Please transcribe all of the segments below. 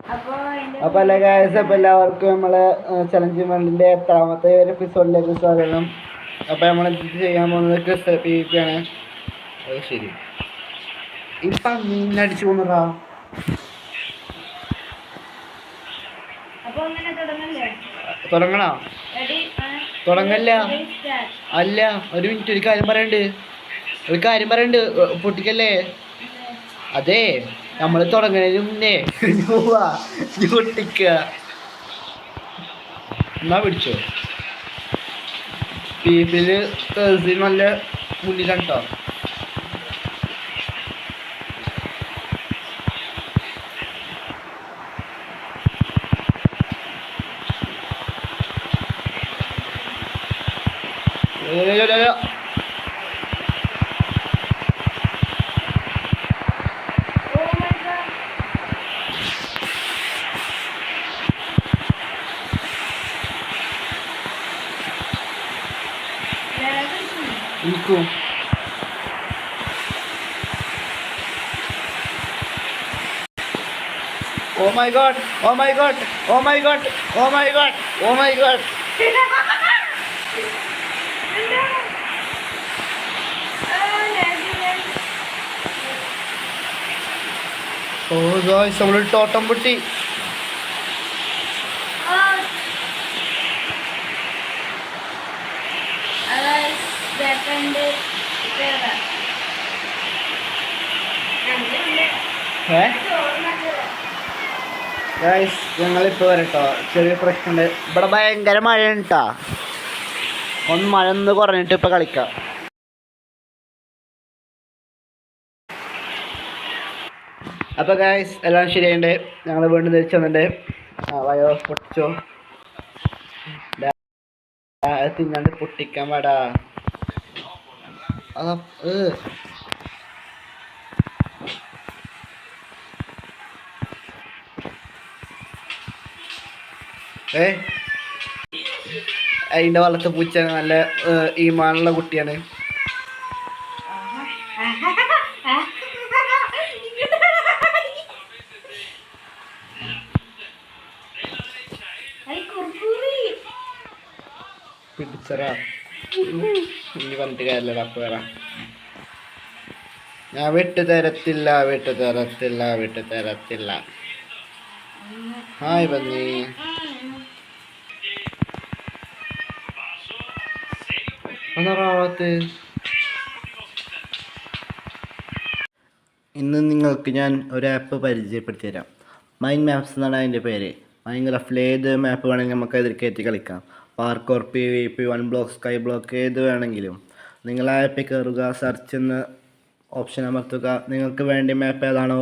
അപ്പോൾ അല്ലേ ഗൈസ്, അപ്പോൾ എല്ലാവർക്കും നമ്മളെ ചലഞ്ച് വേൾഡിൻ്റെ എത്രാമത്തെ ഒരു എപ്പിസോഡിലേക്ക് സ്വാഗതം. അപ്പോൾ നമ്മൾ ചെയ്യാൻ പോകുന്നത് ക്രിസ്റ്റൽ PvP ആണ്. അത് ശരി, ഇപ്പം മീനടിച്ചു പോകുന്നതാ. തുടങ്ങണോ? തുടങ്ങല്ല. അല്ല, ഒരു മിനിറ്റ്, ഒരു കാര്യം പറയണ്ട്. പൊട്ടിക്കല്ലേ? അതെ, നമ്മൾ തുടങ്ങണതിന് മുന്നേ പൊട്ടിക്കുക. എന്നാ പിടിച്ചോ. PvPയിൽ തേഴ്സിന് നല്ല മുന്നിലാണ് കേട്ടോ. എനിക്കും Oh my god. Oh guys, നമ്മൾ ടോട്ടം പൊട്ടി. ഗൈസ്, ഞങ്ങളിപ്പോൾ വരട്ടോ, ചെറിയ പ്രശ്നമുണ്ട്. ഇവിടെ ഭയങ്കര മഴയാണ് കേട്ടോ. മഴ ഒന്ന് കുറഞ്ഞിട്ട് ഇപ്പം കളിക്കാം. അപ്പോൾ ഗൈസ്, എല്ലാം ശരിയായിട്ടുണ്ട്. ഞങ്ങൾ വീണ്ടും തിരിച്ചു വന്നിട്ടുണ്ട്. വയോ പൊട്ടിച്ചോ, തിന്നാണ്ട് പൊട്ടിക്കാൻ പാടാ. അതിൻ്റെ വളർത്ത പൂച്ച നല്ല ഈമാനുള്ള കുട്ടിയാണ്. പിടിച്ചറാ, ഇനി പറഞ്ഞിട്ട് കാര്യമില്ല. അപ്പം വരാം. ഞാൻ വിട്ടു തരത്തില്ല. Hi bunny. ഇന്ന് നിങ്ങൾക്ക് ഞാൻ ഒരു ആപ്പ് പരിചയപ്പെടുത്തി തരാം. മൈൻഡ് മാപ്സ് എന്നാണ് അതിൻ്റെ പേര്. ഭയങ്കര ഏത് മാപ്പ് വേണമെങ്കിൽ നമുക്ക് അതിൽ കയറ്റി കളിക്കാം. Parkour, PvP, 1 block, sky block, ഏത് വേണമെങ്കിലും. നിങ്ങൾ ആ ആപ്പിൽ കയറുക, സെർച്ച് എന്ന് ഓപ്ഷൻ അമർത്തുക. നിങ്ങൾക്ക് വേണ്ട മാപ്പ് ഏതാണോ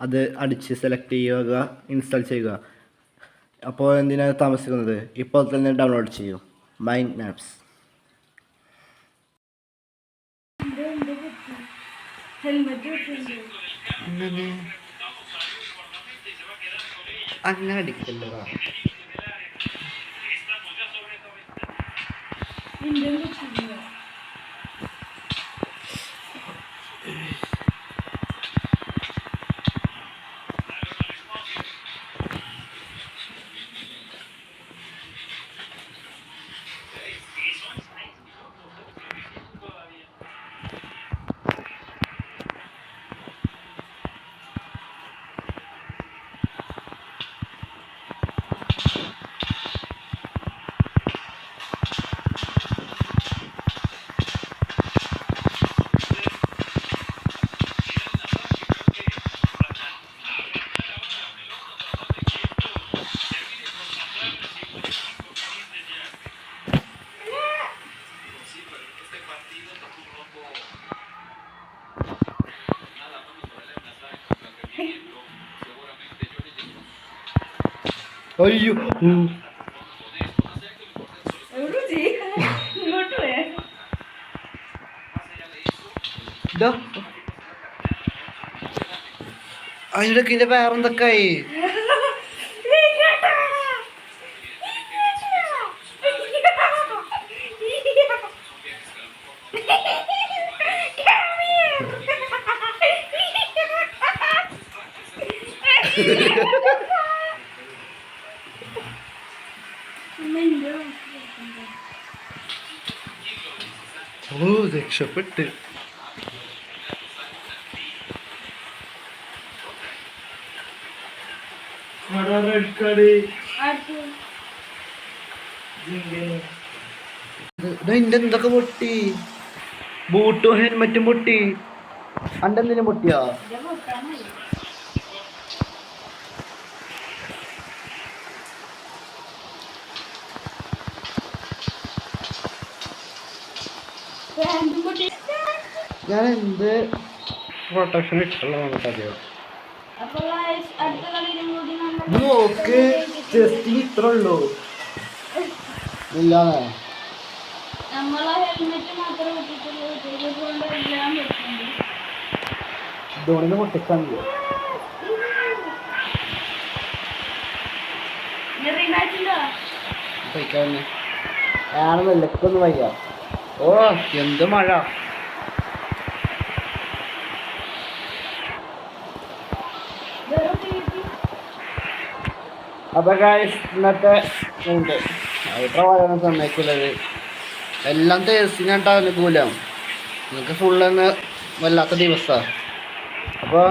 അത് അടിച്ച് സെലക്ട് ചെയ്യുക, ഇൻസ്റ്റാൾ ചെയ്യുക. അപ്പോൾ എന്തിനാണ് താമസിക്കുന്നത്? ഇപ്പോൾ തന്നെ ഡൗൺലോഡ് ചെയ്യൂ മൈൻഡ് മാപ്സ്. അങ്ങനെ അടിക്കല്ലടാ. അയ്യോ, അതിനിടയ്ക്ക് ഇതിൻ്റെ വേറെന്തൊക്കെയായി? ഓ രക്ഷപ്പെട്ട്. എന്തൊക്കെ പൊട്ടി? ബൂട്ടും ഹെൽമെറ്റും പൊട്ടി. അന്റെ എന്തിനും പൊട്ടിയാ? ഞാൻ എന്ത് പ്രൊട്ടക്ഷൻ ഇട്ടുള്ള നമുക്കറിയാം. നോക്ക് ജസ്റ്റ് ഇത്ര ഉള്ളൂ. ഇല്ലാതെ ധോണിനെ പൊട്ടിക്കാൻ ആണെന്നല്ല ഇപ്പൊന്ന് വയ്യ. ഓ എന്ത് മഴ. അപ്പൊ ഗായ്സ് ഇന്നത്തെ ഉണ്ട് അവിടെ പറയാൻ സമ്മതിക്കില്ലത്. എല്ലാം തേസിനായിട്ടാ അനുകൂലം. നിങ്ങൾക്ക് ഫുള്ളെന്ന് വല്ലാത്ത ദിവസമാണ്. അപ്പോൾ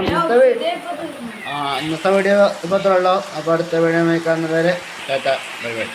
ഇന്നത്തെ വീഡിയോ ഇപ്പോൾ അത്രയുള്ളൂ. അപ്പോൾ അടുത്ത വീഡിയോ കാണുന്നവരെ ടാറ്റ ബൈ ബൈ.